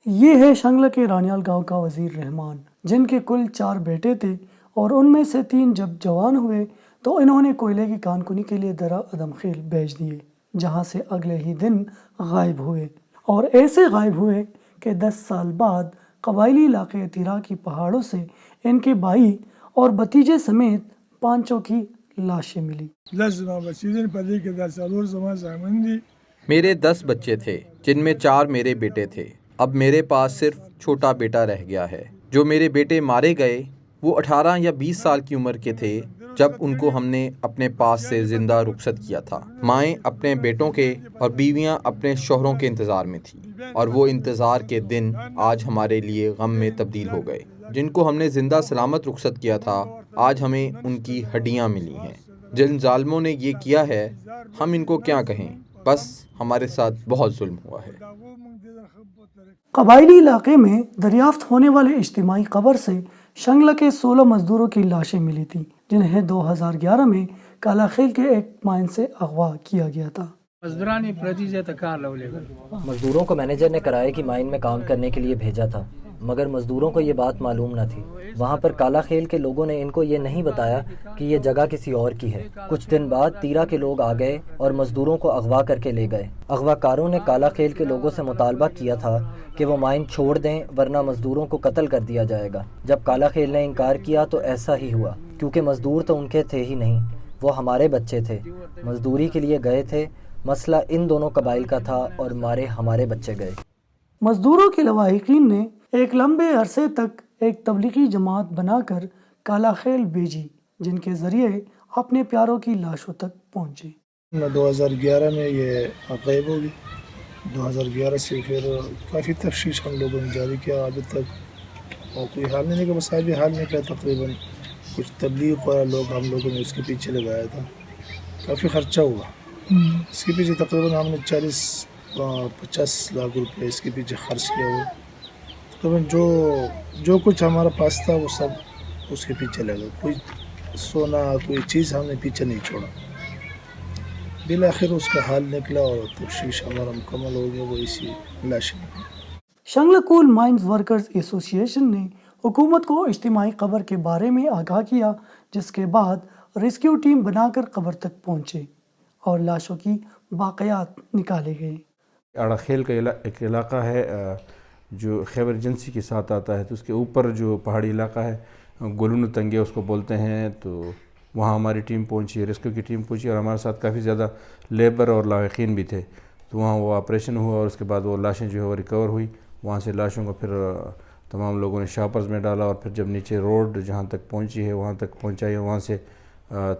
یہ ہے شنگلہ کے رانیال گاؤں کا وزیر رحمان، جن کے کل 4 بیٹے تھے اور ان میں سے 3 جب جوان ہوئے تو انہوں نے کوئلے کی کان کنی کے لیے درہ ادم خیل بھیج دیے، جہاں سے اگلے ہی دن غائب ہوئے، اور ایسے غائب ہوئے کہ 10 سال بعد قبائلی علاقے تیرا کی پہاڑوں سے ان کے بھائی اور بھتیجے سمیت 5 کی لاشیں ملی۔ میرے 10 بچے تھے، جن میں 4 میرے بیٹے تھے۔ اب میرے پاس صرف چھوٹا بیٹا رہ گیا ہے۔ جو میرے بیٹے مارے گئے وہ 18 یا 20 سال کی عمر کے تھے جب ان کو ہم نے اپنے پاس سے زندہ رخصت کیا تھا۔ مائیں اپنے بیٹوں کے اور بیویاں اپنے شوہروں کے انتظار میں تھیں، اور وہ انتظار کے دن آج ہمارے لیے غم میں تبدیل ہو گئے۔ جن کو ہم نے زندہ سلامت رخصت کیا تھا آج ہمیں ان کی ہڈیاں ملی ہیں۔ جن ظالموں نے یہ کیا ہے ہم ان کو کیا کہیں، بس ہمارے ساتھ بہت ظلم ہوا ہے۔ قبائلی علاقے میں دریافت ہونے والے اجتماعی قبر سے شنگلہ کے 16 مزدوروں کی لاشیں ملی تھیں، جنہیں 2011 میں کالا خیل کے ایک مائن سے اغوا کیا گیا تھا۔ مزدوروں کو مینیجر نے کرائے کی مائن میں کام کرنے کے لیے بھیجا تھا، مگر مزدوروں کو یہ بات معلوم نہ تھی۔ وہاں پر کالا خیل کے لوگوں نے ان کو یہ نہیں بتایا کہ یہ جگہ کسی اور کی ہے۔ کچھ دن بعد تیرا کے لوگ آ گئے اور مزدوروں کو اغوا کر کے لے گئے۔ اغوا کاروں نے کالا خیل کے لوگوں سے مطالبہ کیا تھا کہ وہ مائن چھوڑ دیں ورنہ مزدوروں کو قتل کر دیا جائے گا۔ جب کالا خیل نے انکار کیا تو ایسا ہی ہوا، کیونکہ مزدور تو ان کے تھے ہی نہیں، وہ ہمارے بچے تھے، مزدوری کے لیے گئے تھے۔ مسئلہ ان دونوں قبائل کا تھا اور مارے ہمارے بچے گئے۔ مزدوروں کے لواحقین نے ایک لمبے عرصے تک ایک تبلیغی جماعت بنا کر کالا خیل بھیجی، جن کے ذریعے اپنے پیاروں کی لاشوں تک پہنچے۔ 2011 میں یہ غائب ہوگی۔ 2011 سے پھر کافی تفتیش ہم لوگوں نے جاری کیا، ابھی تک اور کوئی حال نہیں نکلا، مسائل بھی حال نکلا۔ تقریباً کچھ تبلیغ والا لوگ ہم لوگوں نے اس کے پیچھے لگایا تھا، کافی خرچہ ہوا اس کے پیچھے۔ تقریباً ہم نے 40-50 لاکھ روپے اس کے پیچھے خرچ کیا ہوا۔ تقریباً جو کچھ ہمارا پاس تھا وہ سب اس کے پیچھے لگا، کوئی سونا کوئی چیز ہم نے پیچھے نہیں چھوڑا۔ بالآخر اس کا حال نکلا اور تفتیش ہمارا مکمل ہو گیا، وہ اسی لاشیں نکلی۔ شنگلہ کول مائنز ورکرز ایسوسی ایشن نے حکومت کو اجتماعی قبر کے بارے میں آگاہ کیا، جس کے بعد ریسکیو ٹیم بنا کر قبر تک پہنچے اور لاشوں کی باقیات نکالے گئے۔ اڑا خیل کا ایک علاقہ ہے جو خیبر ایجنسی کے ساتھ آتا ہے، تو اس کے اوپر جو پہاڑی علاقہ ہے گولون تنگے اس کو بولتے ہیں، تو وہاں ہماری ٹیم پہنچی، ریسکیو کی ٹیم پہنچی، اور ہمارے ساتھ کافی زیادہ لیبر اور لاحقین بھی تھے۔ تو وہاں وہ آپریشن ہوا اور اس کے بعد وہ لاشیں جو ہے وہ ریکور ہوئی۔ وہاں سے لاشوں کو پھر تمام لوگوں نے شاپرز میں ڈالا، اور پھر جب نیچے روڈ جہاں تک پہنچی ہے وہاں تک پہنچائی، وہاں سے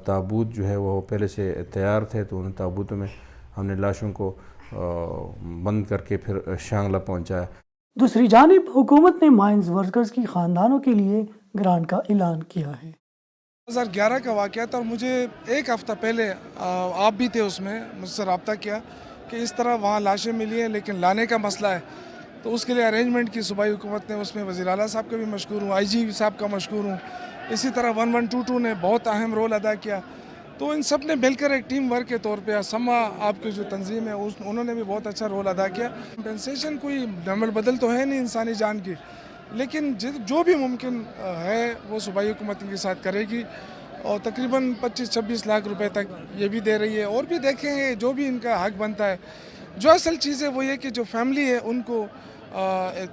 تابوت جو ہے وہ پہلے سے تیار تھے، تو ان تابوتوں میں ہم نے لاشوں کو بند کر کے پھر شانگلہ پہنچایا۔ دوسری جانب حکومت نے مائنز ورکرز کی خاندانوں کے لیے گرانٹ کا اعلان کیا ہے۔ 2011 کا واقعہ تھا، اور مجھے ایک ہفتہ پہلے آپ بھی تھے اس میں، مجھ سے رابطہ کیا کہ اس طرح وہاں لاشیں ملی ہیں لیکن لانے کا مسئلہ ہے، تو اس کے لیے ارینجمنٹ کی صوبائی حکومت نے۔ اس میں وزیر اعلیٰ صاحب کا بھی مشکور ہوں، آئی جی صاحب کا مشکور ہوں، اسی طرح 1122 نے بہت اہم رول ادا کیا۔ تو ان سب نے مل کر ایک ٹیم ورک کے طور پہ، سما آپ کی جو تنظیم ہے انہوں نے بھی بہت اچھا رول ادا کیا۔ کمپنسیشن کوئی نمبر بدل تو ہے نہیں انسانی جان کی، لیکن جو بھی ممکن ہے وہ صوبائی حکومت کے ساتھ کرے گی، اور تقریباً 25-26 لاکھ روپے تک یہ بھی دے رہی ہے، اور بھی دیکھیں گے جو بھی ان کا حق بنتا ہے۔ جو اصل چیز ہے وہ یہ کہ جو فیملی ہے ان کو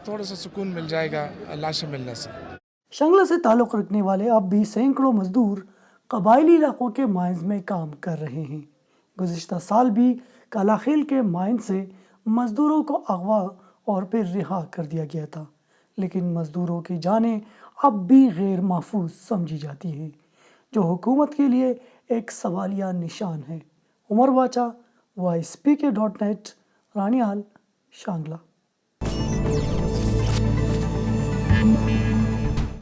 تھوڑا سا سکون مل جائے گا لاشیں ملنے سے۔ شنگلہ سے تعلق رکھنے والے اب بھی سینکڑوں مزدور قبائلی علاقوں کے مائنز میں کام کر رہے ہیں۔ گزشتہ سال بھی کالا خیل کے مائن سے مزدوروں کو اغوا اور پھر رہا کر دیا گیا تھا، لیکن مزدوروں کی جانیں اب بھی غیر محفوظ سمجھی جاتی ہیں، جو حکومت کے لیے ایک سوالیہ نشان ہے۔ عمر واچا، WISPK.net، رانیال، شانگلہ۔